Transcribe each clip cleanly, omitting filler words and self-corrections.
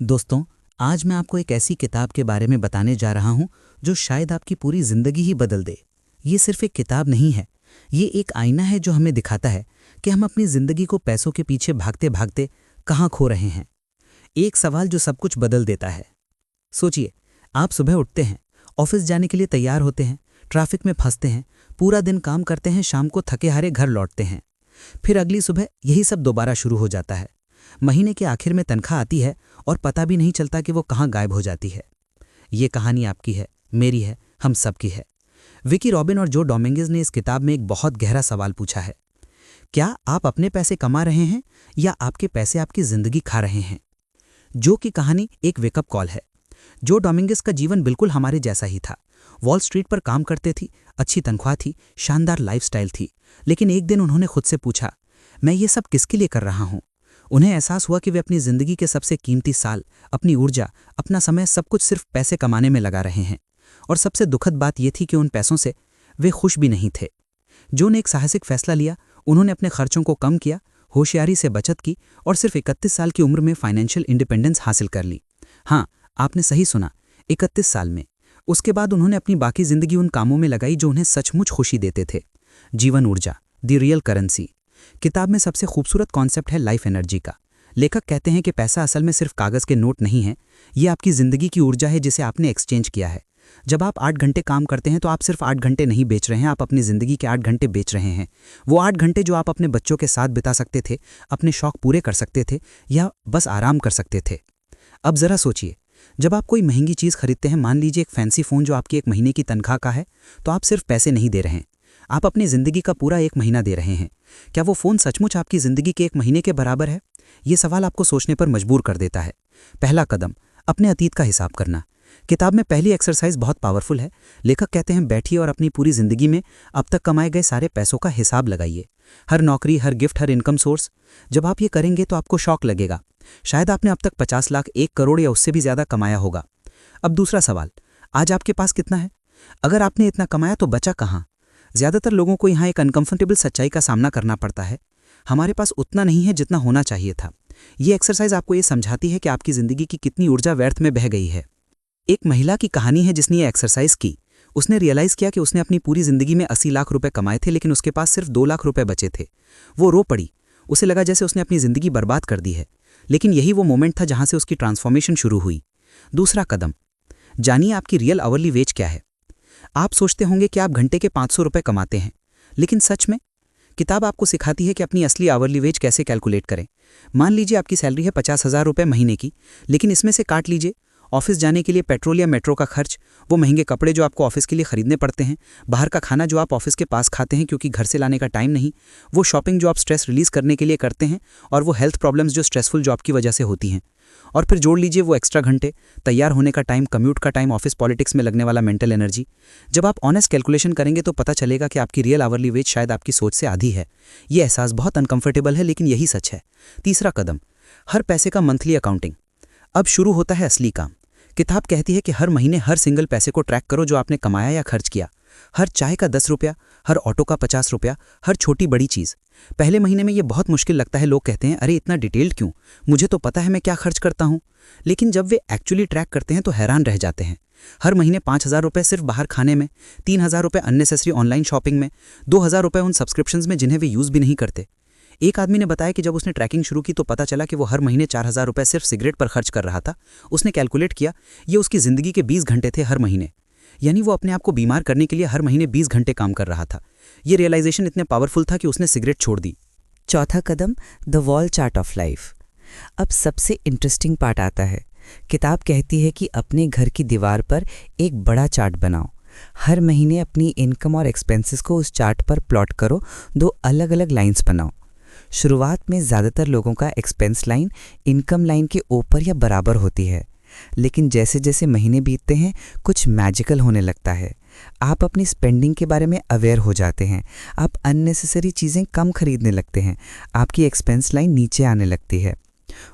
दोस्तों, आज मैं आपको एक ऐसी किताब के बारे में बताने जा रहा हूं जो शायद आपकी पूरी जिंदगी ही बदल दे। ये सिर्फ एक किताब नहीं है, ये एक आईना है जो हमें दिखाता है कि हम अपनी जिंदगी को पैसों के पीछे भागते भागते कहाँ खो रहे हैं। एक सवाल जो सब कुछ बदल देता है। सोचिए, आप सुबह उठते हैं, ऑफिस जाने के लिए तैयार होते हैं, ट्रैफिक में फंसते हैं, पूरा दिन काम करते हैं, शाम को थके हारे घर लौटते हैं। फिर अगली सुबह यही सब दोबारा शुरू हो जाता है। महीने के आखिर में तनख्वाह आती है और पता भी नहीं चलता कि वो कहाँ गायब हो जाती है। ये कहानी आपकी है, मेरी है, हम सबकी है। विकी रॉबिन और जो डोमिंगेज ने इस किताब में एक बहुत गहरा सवाल पूछा है। क्या आप अपने पैसे कमा रहे हैं या आपके पैसे आपकी जिंदगी खा रहे हैं? जो की कहानी एक वेकअप कॉल है। जो डोमिंगेज का जीवन बिल्कुल हमारे जैसा ही था। वॉल स्ट्रीट पर काम करते थी, अच्छी तनख्वाह थी, शानदार लाइफस्टाइल थी। लेकिन एक दिन उन्होंने खुद से पूछा, मैं ये सब किसके लिए कर रहा हूँ? उन्हें एहसास हुआ कि वे अपनी जिंदगी के सबसे कीमती साल, अपनी ऊर्जा, अपना समय सब कुछ सिर्फ पैसे कमाने में लगा रहे हैं। और सबसे दुखद बात यह थी कि उन पैसों से वे खुश भी नहीं थे। जो ने एक साहसिक फैसला लिया, उन्होंने अपने खर्चों को कम किया, होशियारी से बचत की और सिर्फ 31 साल की उम्र में फाइनेंशियल इंडिपेंडेंस हासिल कर ली। हाँ, आपने सही सुना, 31 साल में। उसके बाद उन्होंने अपनी बाकी जिंदगी उन कामों में लगाई जो उन्हें सचमुच खुशी देते थे। जीवन ऊर्जा, द रियल करेंसी। किताब में सबसे खूबसूरत कॉन्सेप्ट है लाइफ एनर्जी का। लेखक कहते हैं कि पैसा असल में सिर्फ कागज के नोट नहीं है, ये आपकी जिंदगी की ऊर्जा है जिसे आपने एक्सचेंज किया है। जब आप 8 घंटे काम करते हैं तो आप सिर्फ 8 घंटे नहीं बेच रहे हैं, आप अपनी जिंदगी के 8 घंटे बेच रहे हैं। वो 8 घंटे जो आप अपने बच्चों के साथ बिता सकते थे, अपने शौक पूरे कर सकते थे या बस आराम कर सकते थे। अब जरा सोचिए, जब आप कोई महंगी चीज़ खरीदते हैं, मान लीजिए एक फैंसी फ़ोन जो आपकी 1 महीने की तनख्वाह का है, तो आप सिर्फ पैसे नहीं दे रहे हैं, आप अपनी ज़िंदगी का पूरा 1 महीना दे रहे हैं। क्या वो फ़ोन सचमुच आपकी ज़िंदगी के 1 महीने के बराबर है? ये सवाल आपको सोचने पर मजबूर कर देता है। पहला कदम, अपने अतीत का हिसाब करना। किताब में पहली एक्सरसाइज बहुत पावरफुल है। लेखक कहते हैं, बैठिए और अपनी पूरी ज़िंदगी में अब तक कमाए गए सारे पैसों का हिसाब लगाइए। हर नौकरी, हर गिफ्ट, हर इनकम सोर्स। जब आप ये करेंगे तो आपको शॉक लगेगा। शायद आपने अब तक 50 लाख, 1 करोड़ या उससे भी ज़्यादा कमाया होगा। अब दूसरा सवाल, आज आपके पास कितना है? अगर आपने इतना कमाया तो बचा कहाँ? ज़्यादातर लोगों को यहाँ एक अनकंफर्टेबल सच्चाई का सामना करना पड़ता है। हमारे पास उतना नहीं है जितना होना चाहिए था। ये एक्सरसाइज आपको ये समझाती है कि आपकी ज़िंदगी की कितनी ऊर्जा व्यर्थ में बह गई है। एक महिला की कहानी है जिसने ये एक्सरसाइज की। उसने रियलाइज़ किया कि उसने अपनी पूरी ज़िंदगी में 80 लाख रुपए कमाए थे, लेकिन उसके पास सिर्फ 2 लाख रुपए बचे थे। वो रो पड़ी। उसे लगा जैसे उसने अपनी ज़िंदगी बर्बाद कर दी है। लेकिन यही वो मोमेंट था जहाँ से उसकी ट्रांसफॉर्मेशन शुरू हुई। दूसरा कदम, जानिए आपकी रियल आवरली वेज क्या है। आप सोचते होंगे कि आप घंटे के 500 रुपये कमाते हैं, लेकिन सच में? किताब आपको सिखाती है कि अपनी असली आवरली वेज कैसे कैलकुलेट करें। मान लीजिए आपकी सैलरी है 50,000 रुपये महीने की, लेकिन इसमें से काट लीजिए ऑफिस जाने के लिए पेट्रोल या मेट्रो का खर्च, वो महंगे कपड़े जो आपको ऑफिस के लिए खरीदने पड़ते हैं, बाहर का खाना जो आप ऑफिस के पास खाते हैं क्योंकि घर से लाने का टाइम नहीं, वो शॉपिंग जो आप स्ट्रेस रिलीज करने के लिए करते हैं, और वो हेल्थ प्रॉब्लम्स जो स्ट्रेसफुल जॉब की वजह से होती हैं। और फिर जोड़ लीजिए वो एक्स्ट्रा घंटे, तैयार होने का टाइम, कम्यूट का टाइम, ऑफिस पॉलिटिक्स में लगने वाला मेंटल एनर्जी। जब आप ऑनेस्ट कैलकुलेशन करेंगे तो पता चलेगा कि आपकी रियल आवरली वेज शायद आपकी सोच से आधी है। ये एहसास बहुत अनकंफर्टेबल है, लेकिन यही सच है। तीसरा कदम, हर पैसे का मंथली अकाउंटिंग। अब शुरू होता है असली काम। किताब कहती है कि हर महीने हर सिंगल पैसे को ट्रैक करो जो आपने कमाया या खर्च किया। हर चाय का 10 रुपया, हर ऑटो का 50 रुपया, हर छोटी बड़ी चीज़। पहले महीने में ये बहुत मुश्किल लगता है। लोग कहते हैं, अरे इतना डिटेल्ड क्यों, मुझे तो पता है मैं क्या खर्च करता हूँ। लेकिन जब वे एक्चुअली ट्रैक करते हैं तो हैरान रह जाते हैं। हर महीने 5,000 रुपये सिर्फ बाहर खाने में, 3,000 रुपये अननेसेसरी ऑनलाइन शॉपिंग में, 2,000 रुपये उन सब्सक्रिप्शंस में जिन्हें वे यूज़ भी नहीं करते। एक आदमी ने बताया कि जब उसने ट्रैकिंग शुरू की तो पता चला कि वो हर महीने 4,000 रुपये सिर्फ सिगरेट पर खर्च कर रहा था। उसने कैलकुलेट किया, ये उसकी ज़िंदगी के 20 घंटे थे हर महीने। यानी वो अपने आप को बीमार करने के लिए हर महीने 20 घंटे काम कर रहा था। ये रियलाइजेशन इतने पावरफुल था कि उसने सिगरेट छोड़ दी। चौथा कदम, the wall chart of life. अब सबसे इंटरेस्टिंग पार्ट आता है। किताब कहती है कि अपने घर की दीवार पर एक बड़ा चार्ट बनाओ। हर महीने अपनी इनकम और एक्सपेंसेस को उस चार्ट पर प्लॉट करो। 2 अलग अलग लाइंस बनाओ। शुरुआत में ज़्यादातर लोगों का एक्सपेंस लाइन इनकम लाइन के ऊपर या बराबर होती है, लेकिन जैसे जैसे महीने बीतते हैं कुछ मैजिकल होने लगता है। आप अपनी स्पेंडिंग के बारे में अवेयर हो जाते हैं। आप अननेसेसरी चीज़ें कम खरीदने लगते हैं। आपकी एक्सपेंस लाइन नीचे आने लगती है।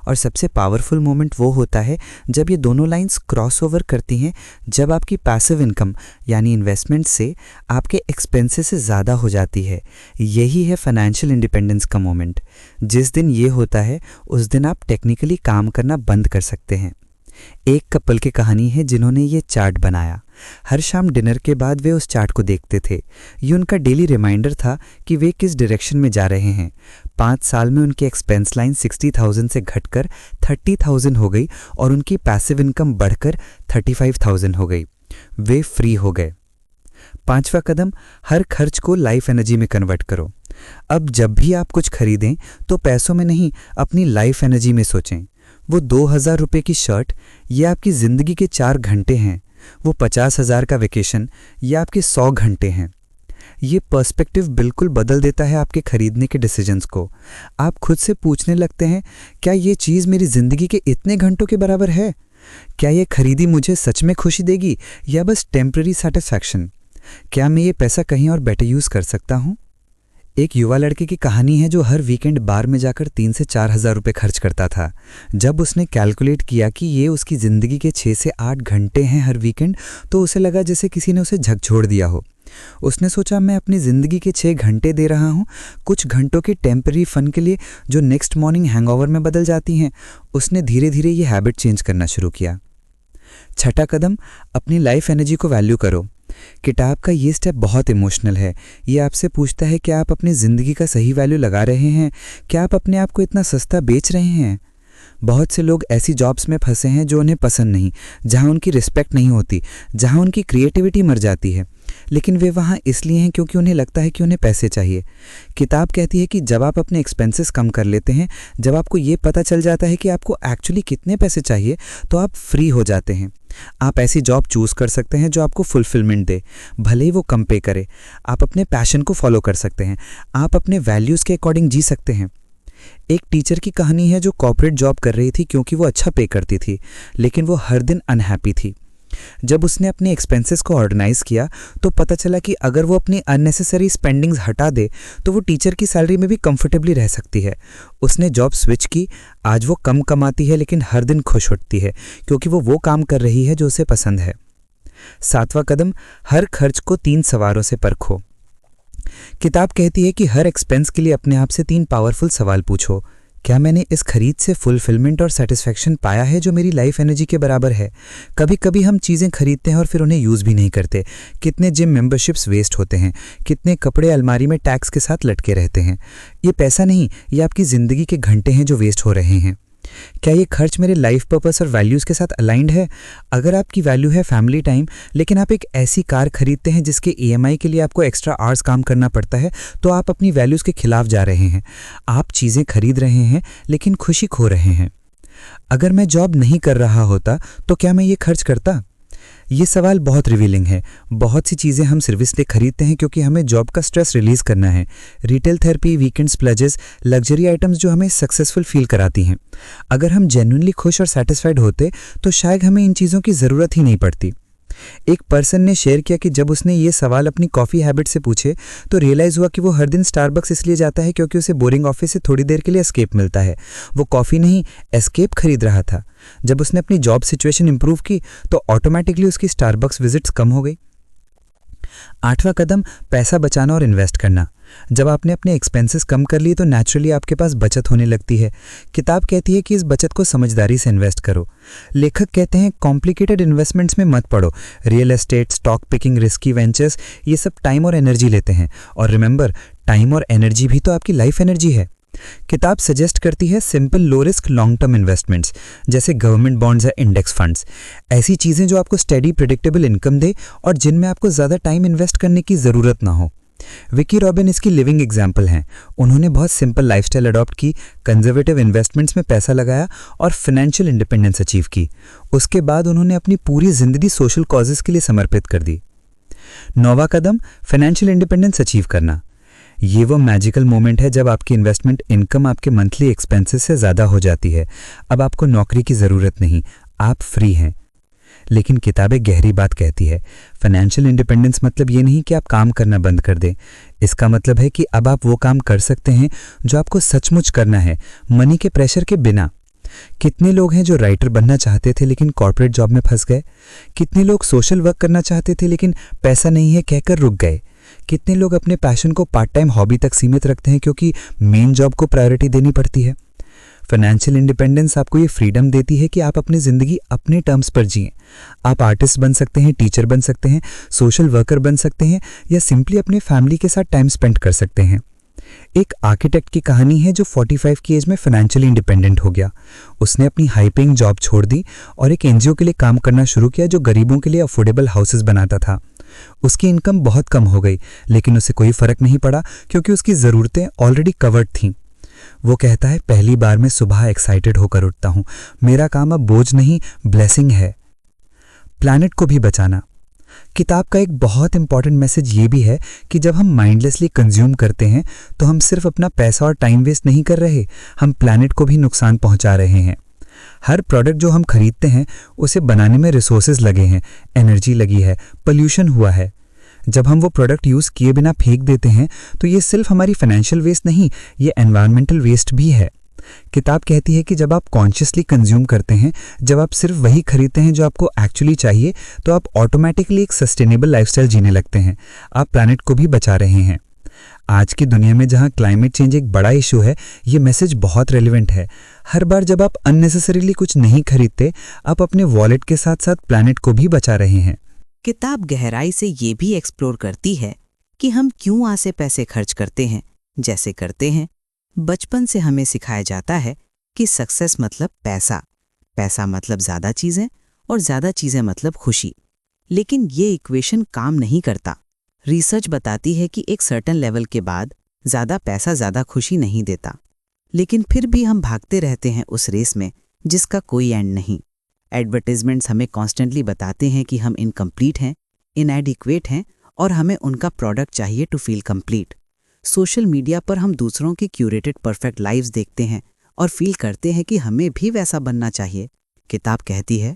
और सबसे पावरफुल मोमेंट वो होता है जब ये दोनों लाइंस क्रॉस ओवर करती हैं, जब आपकी पैसिव इनकम यानी इन्वेस्टमेंट से आपके एक्सपेंसेस से ज़्यादा हो जाती है। यही है फाइनेंशियल इंडिपेंडेंस का मोमेंट। जिस दिन ये होता है उस दिन आप टेक्निकली काम करना बंद कर सकते हैं। एक कपल की कहानी है जिन्होंने ये चार्ट बनाया। हर शाम डिनर के बाद वे उस चार्ट को देखते थे। ये उनका डेली रिमाइंडर था कि वे किस डायरेक्शन में जा रहे हैं। 5 साल में उनकी एक्सपेंस लाइन 60,000 से घटकर 30,000 हो गई और उनकी पैसिव इनकम बढ़कर 35,000 हो गई। वे फ्री हो गए। 5वां कदम, हर खर्च को लाइफ एनर्जी में कन्वर्ट करो। अब जब भी आप कुछ खरीदें तो पैसों में नहीं, अपनी लाइफ एनर्जी में सोचें। वो 2,000 रुपये की शर्ट ये आपकी ज़िंदगी के 4 घंटे हैं। वो 50,000 का वेकेशन ये आपके 100 घंटे हैं। ये पर्सपेक्टिव बिल्कुल बदल देता है आपके खरीदने के डिसीजंस को। आप खुद से पूछने लगते हैं, क्या ये चीज़ मेरी ज़िंदगी के इतने घंटों के बराबर है? क्या ये खरीदी मुझे सच में खुशी देगी या बस टेम्पररी सेटिस्फैक्शन? क्या मैं ये पैसा कहीं और बेटर यूज़ कर सकता हूँ? एक युवा लड़के की कहानी है जो हर वीकेंड बार में जाकर 3 से 4 हज़ार रुपये खर्च करता था। जब उसने कैलकुलेट किया कि ये उसकी ज़िंदगी के 6 से 8 घंटे हैं हर वीकेंड, तो उसे लगा जैसे किसी ने उसे झकझोर दिया हो। उसने सोचा, मैं अपनी ज़िंदगी के 6 घंटे दे रहा हूँ कुछ घंटों के टेम्पररी फ़न के लिए जो नेक्स्ट मॉर्निंग हैंगओवर में बदल जाती हैं। उसने धीरे धीरे ये हैबिट चेंज करना शुरू किया। 6वां कदम, अपनी लाइफ एनर्जी को वैल्यू करो। किताब का ये स्टेप बहुत इमोशनल है। ये आपसे पूछता है कि आप अपनी ज़िंदगी का सही वैल्यू लगा रहे हैं? क्या आप अपने आप को इतना सस्ता बेच रहे हैं? बहुत से लोग ऐसी जॉब्स में फंसे हैं जो उन्हें पसंद नहीं, जहां उनकी रिस्पेक्ट नहीं होती, जहां उनकी क्रिएटिविटी मर जाती है, लेकिन वे वहां इसलिए हैं क्योंकि उन्हें लगता है कि उन्हें पैसे चाहिए। किताब कहती है कि जब आप अपने एक्सपेंसेस कम कर लेते हैं, जब आपको ये पता चल जाता है कि आपको एक्चुअली कितने पैसे चाहिए, तो आप फ्री हो जाते हैं। आप ऐसी जॉब चूज़ कर सकते हैं जो आपको फुलफिलमेंट दे, भले ही वो कम पे करे। आप अपने पैशन को फॉलो कर सकते हैं। आप अपने वैल्यूज़ के अकॉर्डिंग जी सकते हैं। एक टीचर की कहानी है जो कॉर्पोरेट जॉब कर रही थी क्योंकि वो अच्छा पे करती थी, लेकिन वो हर दिन अनहैप्पी थी। जब उसने अपने एक्सपेंसेस को ऑर्गेनाइज किया तो पता चला कि अगर वो अपनी अननेसेसरी स्पेंडिंग्स हटा दे तो वो टीचर की सैलरी में भी कंफर्टेबली रह सकती है। उसने जॉब स्विच की। आज वो कम कमाती है लेकिन हर दिन खुश उठती है क्योंकि वो काम कर रही है जो उसे पसंद है। 7वां कदम, हर खर्च को 3 सवालों से परखो। किताब कहती है कि हर एक्सपेंस के लिए अपने आप से 3 पावरफुल सवाल पूछो। क्या मैंने इस खरीद से फुलफिलमेंट और सेटिस्फैक्शन पाया है जो मेरी लाइफ एनर्जी के बराबर है? कभी कभी हम चीज़ें खरीदते हैं और फिर उन्हें यूज़ भी नहीं करते। कितने जिम मेंबरशिप्स वेस्ट होते हैं, कितने कपड़े अलमारी में टैक्स के साथ लटके रहते हैं। ये पैसा नहीं, ये आपकी ज़िंदगी के घंटे हैं जो वेस्ट हो रहे हैं। क्या ये खर्च मेरे लाइफ पर्पस और वैल्यूज़ के साथ अलाइंड है? अगर आपकी वैल्यू है फैमिली टाइम, लेकिन आप एक ऐसी कार खरीदते हैं जिसके EMI के लिए आपको एक्स्ट्रा आवर्स काम करना पड़ता है, तो आप अपनी वैल्यूज़ के खिलाफ जा रहे हैं। आप चीज़ें खरीद रहे हैं लेकिन खुशी खो रहे हैं। अगर मैं जॉब नहीं कर रहा होता तो क्या मैं ये खर्च करता? ये सवाल बहुत रिवीलिंग है। बहुत सी चीज़ें हम सिर्फ इसलिए खरीदते हैं क्योंकि हमें जॉब का स्ट्रेस रिलीज़ करना है। Retail therapy, weekend splurges, luxury items जो हमें सक्सेसफुल फील कराती हैं। अगर हम जेन्युइनली खुश और सेटिस्फाइड होते तो शायद हमें इन चीज़ों की ज़रूरत ही नहीं पड़ती। एक पर्सन ने शेयर किया कि जब उसने ये सवाल अपनी कॉफ़ी हैबिट से पूछे तो रियलाइज़ हुआ कि वो हर दिन स्टारबक्स इसलिए जाता है क्योंकि उसे बोरिंग ऑफिस से थोड़ी देर के लिए एस्केप मिलता है। वो कॉफ़ी नहीं, एस्केप खरीद रहा था। जब उसने अपनी जॉब सिचुएशन इंप्रूव की तो ऑटोमेटिकली उसकी स्टारबक्स विजिट्स कम हो गई। 8वां कदम, पैसा बचाना और इन्वेस्ट करना। जब आपने अपने एक्सपेंसेस कम कर लिए तो नेचुरली आपके पास बचत होने लगती है। किताब कहती है कि इस बचत को समझदारी से इन्वेस्ट करो। लेखक कहते हैं कॉम्प्लिकेटेड इन्वेस्टमेंट्स में मत पड़ो। Real estate, stock picking, risky ventures, ये सब टाइम और एनर्जी लेते हैं। और रिमेंबर, टाइम और एनर्जी भी तो आपकी लाइफ एनर्जी है। किताब सजेस्ट करती है simple low risk long term investments जैसे गवर्नमेंट बॉन्ड्स या इंडेक्स फंड्स। ऐसी चीज़ें जो आपको स्टेडी प्रेडिक्टेबल इनकम दे और जिनमें आपको ज़्यादा टाइम इन्वेस्ट करने की ज़रूरत ना हो। विकी रॉबिन इसकी लिविंग एग्जाम्पल हैं। उन्होंने बहुत सिंपल लाइफस्टाइल अडॉप्ट की, कंजर्वेटिव इन्वेस्टमेंट्स में पैसा लगाया और फाइनेंशियल इंडिपेंडेंस अचीव की। उसके बाद उन्होंने अपनी पूरी ज़िंदगी सोशल कॉजेज़ के लिए समर्पित कर दी। 9वां कदम, फाइनेंशियल इंडिपेंडेंस अचीव करना। ये वो मैजिकल मोमेंट है जब आपकी इन्वेस्टमेंट इनकम आपके मंथली एक्सपेंसेस से ज़्यादा हो जाती है। अब आपको नौकरी की ज़रूरत नहीं, आप फ्री हैं। लेकिन किताबें गहरी बात कहती है। फाइनेंशियल इंडिपेंडेंस मतलब ये नहीं कि आप काम करना बंद कर दें। इसका मतलब है कि अब आप वो काम कर सकते हैं जो आपको सचमुच करना है, मनी के प्रेशर के बिना। कितने लोग हैं जो राइटर बनना चाहते थे लेकिन कॉर्पोरेट जॉब में फंस गए? कितने लोग सोशल वर्क करना चाहते थे लेकिन पैसा नहीं है कहकर रुक गए? कितने लोग अपने पैशन को पार्ट टाइम हॉबी तक सीमित रखते हैं क्योंकि मेन जॉब को प्रायोरिटी देनी पड़ती है? फाइनेंशियल इंडिपेंडेंस आपको ये फ्रीडम देती है कि आप अपनी ज़िंदगी अपने टर्म्स पर जिएं। आप आर्टिस्ट बन सकते हैं, टीचर बन सकते हैं, सोशल वर्कर बन सकते हैं या सिंपली अपने फैमिली के साथ टाइम स्पेंड कर सकते हैं। एक आर्किटेक्ट की कहानी है जो 45 की एज में फाइनेंशियली इंडिपेंडेंट हो गया। उसने अपनी हाई पेइंग जॉब छोड़ दी और एक एनजीओ के लिए काम करना शुरू किया जो गरीबों के लिए अफोर्डेबल हाउसेस बनाता था। उसकी इनकम बहुत कम हो गई, लेकिन उसे कोई फर्क नहीं पड़ा क्योंकि उसकी ज़रूरतें ऑलरेडी कवर्ड थीं। वो कहता है, पहली बार मैं सुबह एक्साइटेड होकर उठता हूँ। मेरा काम अब बोझ नहीं, ब्लेसिंग है। प्लैनेट को भी बचाना। किताब का एक बहुत इंपॉर्टेंट मैसेज ये भी है कि जब हम माइंडलेसली कंज्यूम करते हैं तो हम सिर्फ अपना पैसा और टाइम वेस्ट नहीं कर रहे, हम प्लैनेट को भी नुकसान पहुंचा रहे हैं। हर प्रोडक्ट जो हम खरीदते हैं उसे बनाने में रिसोर्सेज लगे हैं, एनर्जी लगी है, पोल्यूशन हुआ है। जब हम वो प्रोडक्ट यूज़ किए बिना फेंक देते हैं तो ये सिर्फ हमारी फाइनेंशियल वेस्ट नहीं, ये एनवायरमेंटल वेस्ट भी है। किताब कहती है कि जब आप कॉन्शियसली कंज्यूम करते हैं, जब आप सिर्फ वही खरीदते हैं जो आपको एक्चुअली चाहिए, तो आप ऑटोमेटिकली एक सस्टेनेबल लाइफस्टाइल जीने लगते हैं। आप प्लैनेट को भी बचा रहे हैं। आज की दुनिया में जहां क्लाइमेट चेंज एक बड़ा इशू है, ये मैसेज बहुत रेलिवेंट है। हर बार जब आप अननेसेसरीली कुछ नहीं खरीदते, आप अपने वॉलेट के साथ साथ प्लैनेट को भी बचा रहे हैं। किताब गहराई से ये भी एक्सप्लोर करती है कि हम क्यों आसे पैसे खर्च करते हैं जैसे करते हैं। बचपन से हमें सिखाया जाता है कि सक्सेस मतलब पैसा, पैसा मतलब ज़्यादा चीज़ें और ज़्यादा चीज़ें मतलब खुशी। लेकिन ये इक्वेशन काम नहीं करता। रिसर्च बताती है कि एक सर्टेन लेवल के बाद ज़्यादा पैसा ज़्यादा खुशी नहीं देता। लेकिन फिर भी हम भागते रहते हैं उस रेस में जिसका कोई एंड नहीं। एडवर्टाइजमेंट्स हमें कॉन्स्टेंटली बताते हैं कि हम इनकम्प्लीट हैं, इनएडिक्वेट हैं और हमें उनका प्रोडक्ट चाहिए to feel complete. Social media पर हम दूसरों की क्यूरेटेड परफेक्ट लाइव्स देखते हैं और फील करते हैं कि हमें भी वैसा बनना चाहिए। किताब कहती है,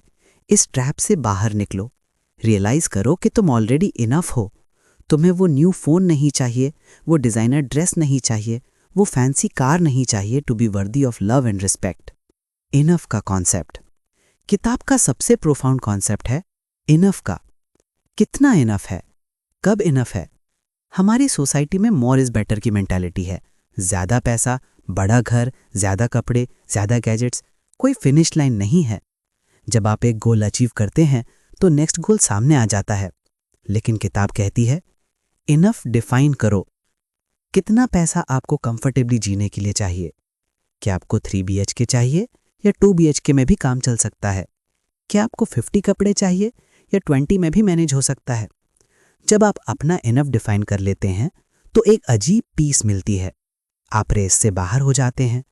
इस ट्रैप से बाहर निकलो। रियलाइज़ करो कि तुम ऑलरेडी इनफ हो। तुम्हें वो न्यू फ़ोन नहीं चाहिए, वो डिज़ाइनर ड्रेस नहीं चाहिए, वो फैंसी कार नहीं चाहिए to be worthy of love and respect. Enough का कॉन्सेप्ट किताब का सबसे प्रोफाउंड कॉन्सेप्ट है। इनफ का कितना इनफ है, कब इनफ है। हमारी सोसाइटी में मोर इज़ बेटर की मेंटालिटी है। ज़्यादा पैसा, बड़ा घर, ज़्यादा कपड़े, ज़्यादा गैजेट्स, कोई फिनिश लाइन नहीं है। जब आप एक गोल अचीव करते हैं तो नेक्स्ट गोल सामने आ जाता है। लेकिन किताब कहती है, इनफ डिफाइन करो। कितना पैसा आपको कंफर्टेबली जीने के लिए चाहिए? क्या आपको 3 BHK चाहिए या 2 BHK में भी काम चल सकता है? क्या आपको 50 कपड़े चाहिए या 20 में भी मैनेज हो सकता है? जब आप अपना इनफ डिफाइन कर लेते हैं तो एक अजीब पीस मिलती है। आप रेस से बाहर हो जाते हैं,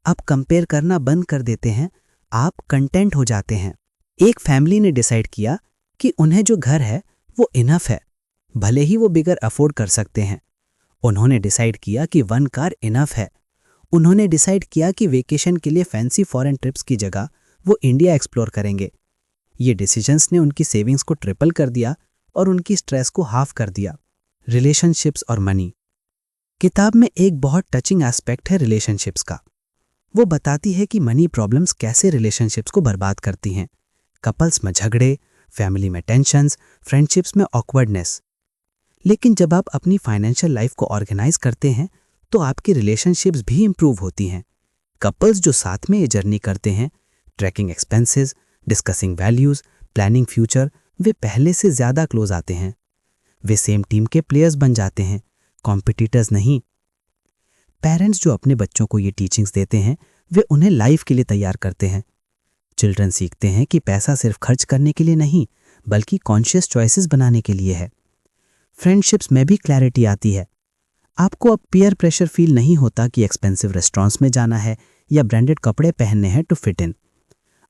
आप कंपेयर करना बंद कर देते हैं, आप कंटेंट हो जाते हैं। एक फैमिली ने डिसाइड किया कि उन्हें जो घर है वो इनफ है, भले ही वो बिगर अफोर्ड कर सकते हैं। उन्होंने डिसाइड किया कि 1 कार इनफ है। उन्होंने डिसाइड किया कि वेकेशन के लिए फैंसी फॉरेन ट्रिप्स की जगह वो इंडिया एक्सप्लोर करेंगे। ये डिसीजंस ने उनकी सेविंग्स को ट्रिपल कर दिया और उनकी स्ट्रेस को हाफ कर दिया। रिलेशनशिप्स और मनी। किताब में एक बहुत टचिंग एस्पेक्ट है रिलेशनशिप्स का। वो बताती है कि मनी प्रॉब्लम्स कैसे रिलेशनशिप्स को बर्बाद करती हैं। कपल्स में झगड़े, फैमिली में टेंशन्स, फ्रेंडशिप्स में ऑकवर्डनेस। लेकिन जब आप अपनी फाइनेंशियल लाइफ को ऑर्गेनाइज करते हैं तो आपकी रिलेशनशिप्स भी इंप्रूव होती हैं। कपल्स जो साथ में ये जर्नी करते हैं, tracking expenses, discussing values, planning future, वे पहले से ज़्यादा क्लोज आते हैं। वे सेम टीम के प्लेयर्स बन जाते हैं, कॉम्पिटिटर्स नहीं। पेरेंट्स जो अपने बच्चों को ये टीचिंग्स देते हैं वे उन्हें लाइफ के लिए तैयार करते हैं। चिल्ड्रन सीखते हैं कि पैसा सिर्फ खर्च करने के लिए नहीं बल्कि कॉन्शियस चॉइसेस बनाने के लिए है। फ्रेंडशिप्स में भी क्लैरिटी आती है। आपको अब पीयर प्रेशर फील नहीं होता कि एक्सपेंसिव रेस्टोरेंट्स में जाना है या ब्रांडेड कपड़े पहनने हैं टू फिट इन।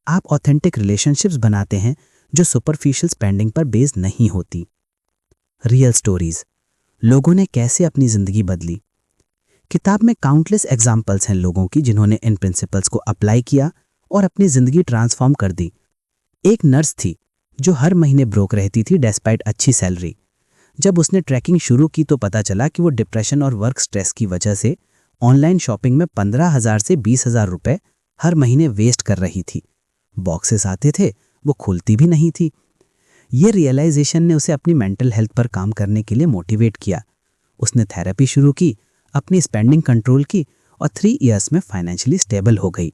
आप ऑथेंटिक रिलेशनशिप्स बनाते हैं जो सुपरफिशियल स्पेंडिंग पर बेस्ड नहीं होती। रियल स्टोरीज, लोगों ने कैसे अपनी जिंदगी बदली। किताब में काउंटलेस एग्जाम्पल्स हैं लोगों की जिन्होंने इन प्रिंसिपल्स को अप्लाई किया और अपनी जिंदगी ट्रांसफॉर्म कर दी। एक नर्स थी जो हर महीने ब्रोक रहती थी डिस्पाइट अच्छी सैलरी। जब उसने ट्रैकिंग शुरू की तो पता चला कि वो डिप्रेशन और वर्क स्ट्रेस की वजह से ऑनलाइन शॉपिंग में 15,000 से 20,000 रुपए हर महीने वेस्ट कर रही थी। बॉक्सेस आते थे, वो खुलती भी नहीं थी। ये रियलाइजेशन ने उसे अपनी मेंटल हेल्थ पर काम करने के लिए मोटिवेट किया। उसने थेरेपी शुरू की, अपनी स्पेंडिंग कंट्रोल की और 3 इयर्स में फाइनेंशियली स्टेबल हो गई।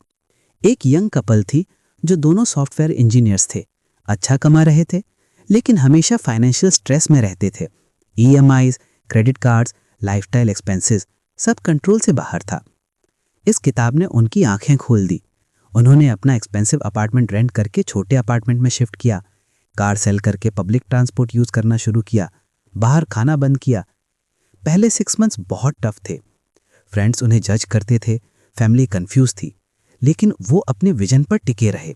एक यंग कपल थी जो दोनों सॉफ्टवेयर इंजीनियर्स थे, अच्छा कमा रहे थे, लेकिन हमेशा फाइनेंशियल स्ट्रेस में रहते थे। EMIs, credit cards, lifestyle expenses सब कंट्रोल से बाहर था। इस किताब ने उनकी आंखें खोल दी। उन्होंने अपना एक्सपेंसिव अपार्टमेंट रेंट करके छोटे अपार्टमेंट में शिफ्ट किया, कार सेल करके पब्लिक ट्रांसपोर्ट यूज करना शुरू किया, बाहर खाना बंद किया। पहले 6 मंथ्स बहुत टफ थे। फ्रेंड्स उन्हें जज करते थे, फैमिली कंफ्यूज थी, लेकिन वो अपने विजन पर टिके रहे।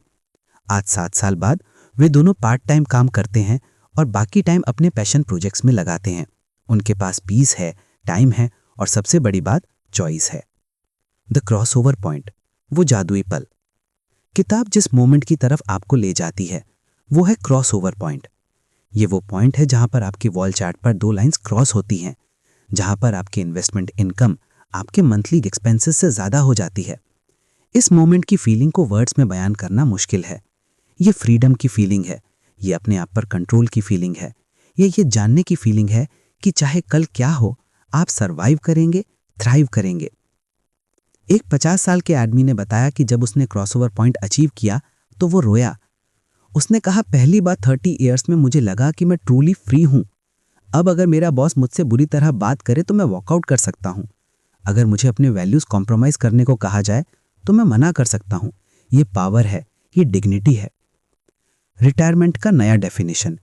आज 7 साल बाद वे दोनों पार्ट टाइम काम करते हैं और बाकी टाइम अपने पैशन प्रोजेक्ट्स में लगाते हैं। उनके पास पीस है, टाइम है और सबसे बड़ी बात चॉइस है। द क्रॉसओवर पॉइंट, वो जादुई पल। किताब जिस मोमेंट की तरफ आपको ले जाती है वो है क्रॉसओवर पॉइंट। ये वो पॉइंट है जहां पर आपकी वॉल चार्ट पर 2 लाइंस क्रॉस होती हैं, जहां पर आपकी इन्वेस्टमेंट इनकम आपके मंथली एक्सपेंसेस से ज्यादा हो जाती है। इस मोमेंट की फीलिंग को वर्ड्स में बयान करना मुश्किल है। ये फ्रीडम की फीलिंग है, ये अपने आप पर कंट्रोल की फीलिंग है, ये जानने की फीलिंग है कि चाहे कल क्या हो आप सरवाइव करेंगे, थ्राइव करेंगे। एक 50 साल के आदमी ने बताया कि जब उसने क्रॉसओवर पॉइंट अचीव किया तो वो रोया। उसने कहा, पहली बार 30 इयर्स में मुझे लगा कि मैं ट्रूली फ्री हूं। अब अगर मेरा बॉस मुझसे बुरी तरह बात करे तो मैं वॉकआउट कर सकता हूं। अगर मुझे अपने वैल्यूज कॉम्प्रोमाइज करने को कहा जाए तो मैं मना कर सकता हूं। ये पावर है, ये डिग्निटी है। रिटायरमेंट का नया डेफिनेशन।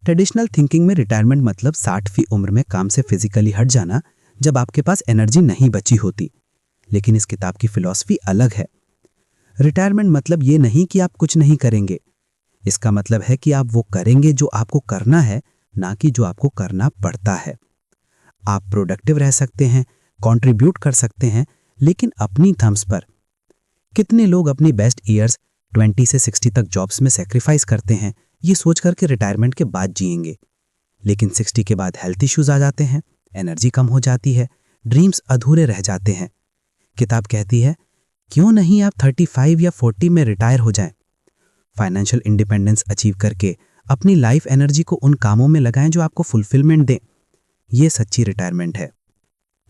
ट्रेडिशनल थिंकिंग में रिटायरमेंट मतलब 60वीं उम्र में काम से फिजिकली हट जाना, जब आपके पास एनर्जी नहीं बची होती। लेकिन इस किताब की फिलॉसफी अलग है। रिटायरमेंट मतलब ये नहीं कि आप कुछ नहीं करेंगे। इसका मतलब है कि आप वो करेंगे जो आपको करना है, ना कि जो आपको करना पड़ता है। आप प्रोडक्टिव रह सकते हैं, कंट्रीब्यूट कर सकते हैं, लेकिन अपनी थम्स पर। कितने लोग अपनी बेस्ट ईयर्स 20 से 60 तक जॉब्स में सेक्रीफाइस करते हैं, ये सोच करके रिटायरमेंट के बाद जिएंगे। लेकिन 60 के बाद हेल्थ इश्यूज आ जाते हैं, एनर्जी कम हो जाती है, ड्रीम्स अधूरे रह जाते हैं। किताब कहती है, क्यों नहीं आप 35 या 40 में रिटायर हो जाएं। फाइनेंशियल इंडिपेंडेंस अचीव करके अपनी लाइफ एनर्जी को उन कामों में लगाएं जो आपको फुलफिलमेंट दें। ये सच्ची रिटायरमेंट है।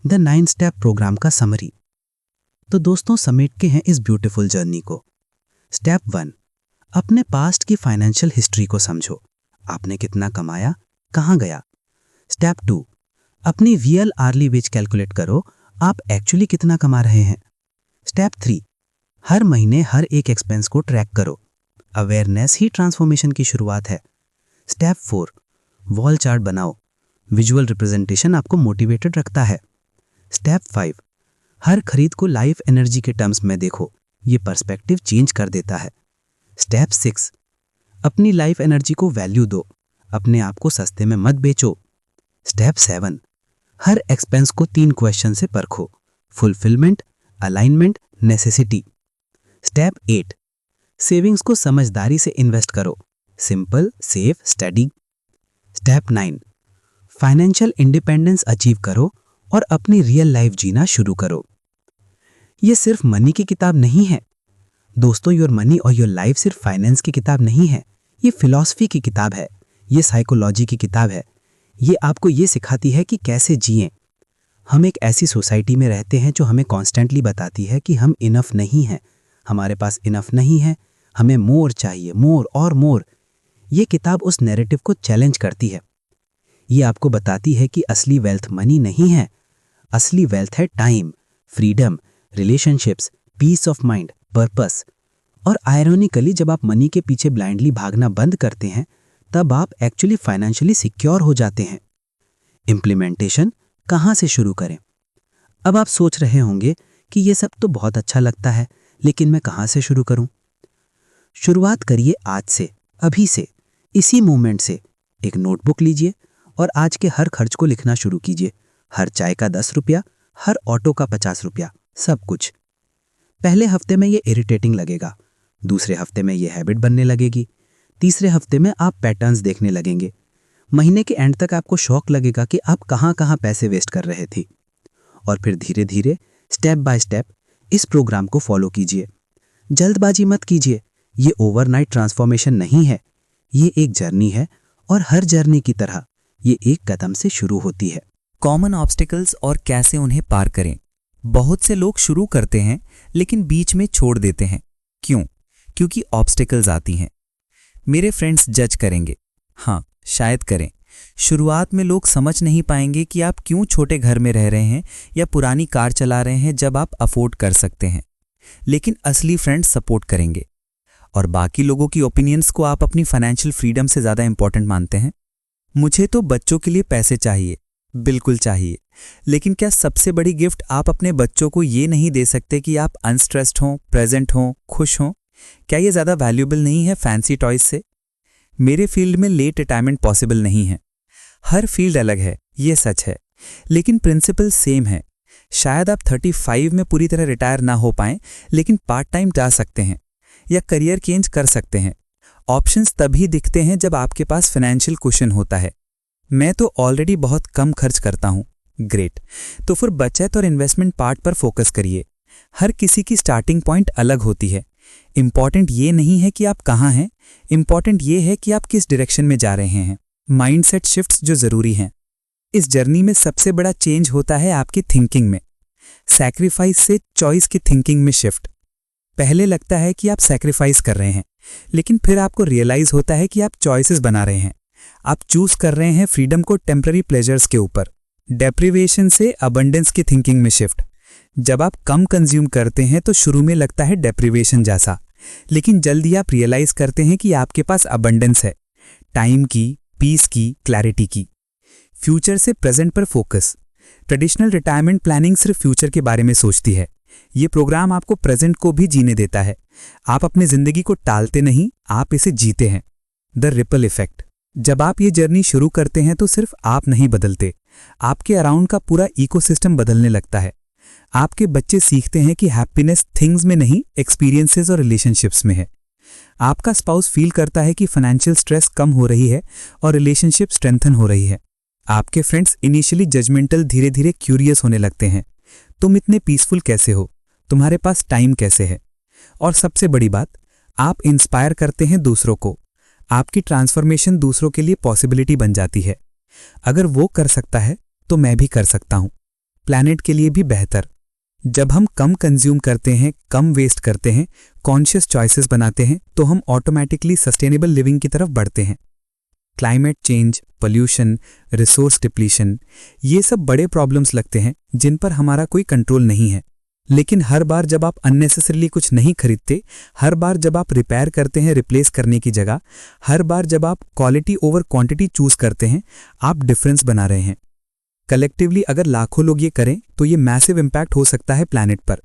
द 9 स्टेप प्रोग्राम का समरी। तो दोस्तों, समेटते हैं इस ब्यूटीफुल जर्नी को। स्टेप 1, अपने पास्ट की फाइनेंशियल हिस्ट्री को समझो। आपने कितना कमाया, कहां गया। स्टेप 2, अपनी रियल आर्ली वेज कैलकुलेट करो, आप एक्चुअली कितना कमा रहे हैं। स्टेप 3, हर महीने हर एक एक्सपेंस को ट्रैक करो। अवेयरनेस ही ट्रांसफॉर्मेशन की शुरुआत है। स्टेप 4, वॉल चार्ट बनाओ। विजुअल रिप्रेजेंटेशन आपको मोटिवेटेड रखता है। स्टेप 5, हर खरीद को लाइफ एनर्जी के टर्म्स में देखो, ये पर्सपेक्टिव चेंज कर देता है। स्टेप 6, अपनी लाइफ एनर्जी को वैल्यू दो, अपने आप को सस्ते में मत बेचो। स्टेप 7, हर एक्सपेंस को 3 क्वेश्चन से परखो, fulfilment, alignment, necessity. Step 8, savings को समझदारी से इन्वेस्ट करो, simple, safe, study. Step 9, financial independence achieve करो और अपनी रियल लाइफ जीना शुरू करो। ये सिर्फ मनी की किताब नहीं है दोस्तों। योर मनी और योर लाइफ सिर्फ फाइनेंस की किताब नहीं है, ये फिलॉसफी की किताब है, ये साइकोलॉजी की किताब है। ये आपको ये सिखाती है कि कैसे जिएं। हम एक ऐसी सोसाइटी में रहते हैं जो हमें कॉन्स्टेंटली बताती है कि हम इनफ नहीं हैं, हमारे पास इनफ नहीं है, हमें मोर चाहिए, मोर और मोर। ये किताब उस नैरेटिव को चैलेंज करती है। ये आपको बताती है कि असली वेल्थ मनी नहीं है, असली वेल्थ है time, freedom, relationships, peace of mind, purpose. और आयरॉनिकली जब आप मनी के पीछे ब्लाइंडली भागना बंद करते हैं, तब आप एक्चुअली फाइनेंशियली सिक्योर हो जाते हैं। इम्प्लीमेंटेशन कहाँ से शुरू करें? अब आप सोच रहे होंगे कि ये सब तो बहुत अच्छा लगता है, लेकिन मैं कहाँ से शुरू करूं? शुरुआत करिए आज से, अभी से, इसी मोमेंट से। एक नोटबुक लीजिए और आज के हर खर्च को लिखना शुरू कीजिए। हर चाय का 10 रुपया, हर ऑटो का 50 रुपया, सब कुछ। पहले हफ्ते में ये इरिटेटिंग लगेगा, दूसरे हफ्ते में ये हैबिट बनने लगेगी, तीसरे हफ्ते में आप पैटर्न्स देखने लगेंगे, महीने के एंड तक आपको शौक लगेगा कि आप कहाँ कहाँ पैसे वेस्ट कर रहे थे। और फिर धीरे धीरे, स्टेप बाय स्टेप इस प्रोग्राम को फॉलो कीजिए। जल्दबाजी मत कीजिए, ये ओवरनाइट ट्रांसफॉर्मेशन नहीं है, ये एक जर्नी है और हर जर्नी की तरह ये एक कदम से शुरू होती है। कॉमन ऑब्स्टिकल्स और कैसे उन्हें पार करें। बहुत से लोग शुरू करते हैं लेकिन बीच में छोड़ देते हैं। क्यों? क्योंकि ऑब्स्टिकल्स आती हैं। मेरे फ्रेंड्स जज करेंगे, हाँ शायद करें। शुरुआत में लोग समझ नहीं पाएंगे कि आप क्यों छोटे घर में रह रहे हैं या पुरानी कार चला रहे हैं जब आप अफोर्ड कर सकते हैं। लेकिन असली फ्रेंड्स सपोर्ट करेंगे। और बाकी लोगों की ओपिनियंस को आप अपनी फाइनेंशियल फ्रीडम से ज़्यादा इंपॉर्टेंट मानते हैं। मुझे तो बच्चों के लिए पैसे चाहिए, बिल्कुल चाहिए, लेकिन क्या सबसे बड़ी गिफ्ट आप अपने बच्चों को ये नहीं दे सकते कि आप अनस्ट्रेस्ड हों, प्रेजेंट हों, खुश हों? क्या ये ज़्यादा वैल्यूएबल नहीं है फैंसी टॉयज से? मेरे फील्ड में लेट रिटायरमेंट पॉसिबल नहीं है। हर फील्ड अलग है, ये सच है, लेकिन प्रिंसिपल सेम है। शायद आप 35 में पूरी तरह रिटायर ना हो पाएं, लेकिन पार्ट टाइम जा सकते हैं या करियर चेंज कर सकते हैं। ऑप्शंस तभी दिखते हैं जब आपके पास फाइनेंशियल कुशन होता है। मैं तो ऑलरेडी बहुत कम खर्च करता हूँ। ग्रेट, तो फिर बचत और इन्वेस्टमेंट पार्ट पर फोकस करिए। हर किसी की स्टार्टिंग पॉइंट अलग होती है। इंपॉर्टेंट ये नहीं है कि आप कहाँ हैं, इंपॉर्टेंट ये है कि आप किस डायरेक्शन में जा रहे हैं। माइंडसेट शिफ्ट्स जो ज़रूरी हैं। इस जर्नी में सबसे बड़ा चेंज होता है आपकी थिंकिंग में। सैक्रिफाइस से चॉइस की थिंकिंग में शिफ्ट। पहले लगता है कि आप सैक्रिफाइस कर रहे हैं, लेकिन फिर आपको रियलाइज होता है कि आप चॉइसेस बना रहे हैं। आप चूज कर रहे हैं फ्रीडम को टेम्पररी प्लेजर्स के ऊपर। डेप्रिवेशन से अबंडेंस की थिंकिंग में शिफ्ट। जब आप कम कंज्यूम करते हैं तो शुरू में लगता है डेप्रिवेशन जैसा, लेकिन जल्दी आप रियलाइज करते हैं कि आपके पास अबंडेंस है, टाइम की, पीस की, क्लैरिटी की। फ्यूचर से प्रेजेंट पर फोकस। ट्रेडिशनल रिटायरमेंट प्लानिंग सिर्फ फ्यूचर के बारे में सोचती है। ये प्रोग्राम आपको प्रेजेंट को भी जीने देता है। आप अपनी जिंदगी को टालते नहीं, आप इसे जीते हैं। The ripple effect. जब आप ये जर्नी शुरू करते हैं तो सिर्फ आप नहीं बदलते, आपके अराउंड का पूरा इकोसिस्टम बदलने लगता है। आपके बच्चे सीखते हैं कि हैप्पीनेस थिंग्स में नहीं, एक्सपीरियंसेस और रिलेशनशिप्स में है। आपका स्पाउस फील करता है कि फाइनेंशियल स्ट्रेस कम हो रही है और रिलेशनशिप स्ट्रेंथन हो रही है। आपके फ्रेंड्स इनिशियली जजमेंटल धीरे धीरे क्यूरियस होने लगते हैं। तुम इतने पीसफुल कैसे हो? तुम्हारे पास टाइम कैसे है? और सबसे बड़ी बात, आप इंस्पायर करते हैं दूसरों को। आपकी ट्रांसफॉर्मेशन दूसरों के लिए पॉसिबिलिटी बन जाती है। अगर वो कर सकता है तो मैं भी कर सकता हूँ। प्लैनेट के लिए भी बेहतर। जब हम कम कंज्यूम करते हैं, कम वेस्ट करते हैं, कॉन्शियस चॉइसेस बनाते हैं, तो हम ऑटोमेटिकली सस्टेनेबल लिविंग की तरफ बढ़ते हैं। Climate change, pollution, resource depletion, ये सब बड़े प्रॉब्लम्स लगते हैं जिन पर हमारा कोई कंट्रोल नहीं है। लेकिन हर बार जब आप अननेसेसरीली कुछ नहीं खरीदते, हर बार जब आप रिपेयर करते हैं रिप्लेस करने की जगह, हर बार जब आप क्वालिटी ओवर क्वांटिटी चूज करते हैं, आप डिफरेंस बना रहे हैं। कलेक्टिवली अगर लाखों लोग ये करें तो ये मैसिव इम्पैक्ट हो सकता है प्लैनेट पर।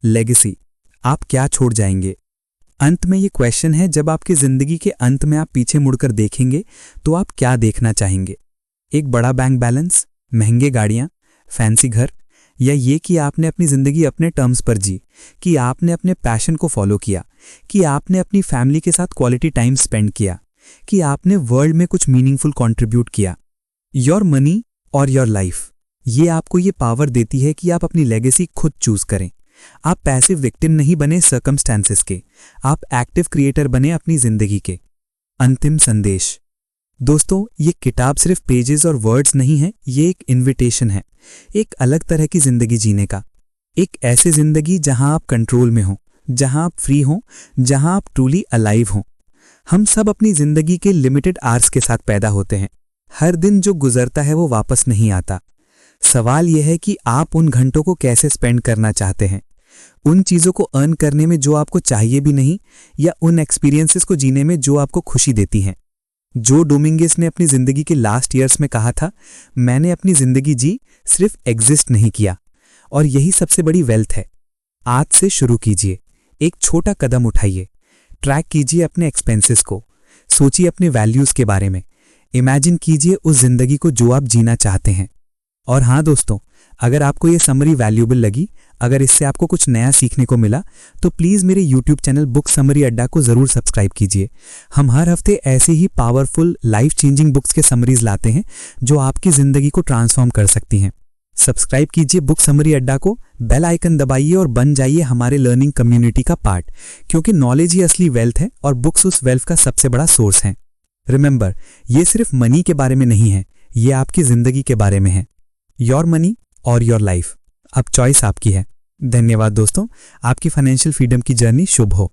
लेगेसी, आप क्या छोड़ जाएंगे? अंत में ये क्वेश्चन है, जब आपकी जिंदगी के अंत में आप पीछे मुड़कर देखेंगे तो आप क्या देखना चाहेंगे? एक बड़ा बैंक बैलेंस, महंगे गाड़ियां, फैंसी घर, या ये कि आपने अपनी जिंदगी अपने टर्म्स पर जी, कि आपने अपने पैशन को फॉलो किया, कि आपने अपनी फैमिली के साथ क्वालिटी टाइम स्पेंड किया, कि आपने वर्ल्ड में कुछ मीनिंगफुल कंट्रीब्यूट किया। योर मनी और योर लाइफ, ये आपको ये पावर देती है कि आप अपनी लेगेसी खुद चूज करें। आप पैसिव विक्टिम नहीं बने सर्कमस्टेंसेस के, आप एक्टिव क्रिएटर बने अपनी जिंदगी के। अंतिम संदेश। दोस्तों, ये किताब सिर्फ पेजेस और वर्ड्स नहीं है, ये एक इन्विटेशन है, एक अलग तरह की जिंदगी जीने का। एक ऐसी जिंदगी जहां आप कंट्रोल में हो, जहां आप फ्री हो, जहां आप ट्रूली अलाइव हो। हम सब अपनी जिंदगी के लिमिटेड आवर्स के साथ पैदा होते हैं। हर दिन जो गुजरता है वो वापस नहीं आता। सवाल यह है कि आप उन घंटों को कैसे स्पेंड करना चाहते हैं, उन चीज़ों को अर्न करने में जो आपको चाहिए भी नहीं, या उन एक्सपीरियंसेस को जीने में जो आपको खुशी देती हैं। जो डोमिंगेस ने अपनी जिंदगी के लास्ट ईयर्स में कहा था, मैंने अपनी जिंदगी जी, सिर्फ एग्जिस्ट नहीं किया। और यही सबसे बड़ी वेल्थ है। आज से शुरू कीजिए, एक छोटा कदम उठाइए, ट्रैक कीजिए अपने एक्सपेंसेस को, सोचिए अपने वैल्यूज के बारे में, इमेजिन कीजिए उस जिंदगी को जो आप जीना चाहते हैं। और हाँ दोस्तों, अगर आपको ये समरी वैल्यूएबल लगी, अगर इससे आपको कुछ नया सीखने को मिला, तो प्लीज़ मेरे YouTube चैनल बुक समरी अड्डा को ज़रूर सब्सक्राइब कीजिए। हम हर हफ्ते ऐसे ही पावरफुल लाइफ चेंजिंग बुक्स के समरीज लाते हैं जो आपकी ज़िंदगी को ट्रांसफॉर्म कर सकती हैं। सब्सक्राइब कीजिए बुक समरी अड्डा को, बेल आइकन दबाइए और बन जाइए हमारे लर्निंग कम्युनिटी का पार्ट, क्योंकि नॉलेज ही असली वेल्थ है और बुक्स उस वेल्थ का सबसे बड़ा सोर्स हैं। रिमेंबर, ये सिर्फ मनी के बारे में नहीं है, ये आपकी ज़िंदगी के बारे में है। योर मनी और योर लाइफ। अब चॉइस आपकी है। धन्यवाद दोस्तों, आपकी फाइनेंशियल फ्रीडम की जर्नी शुभ हो।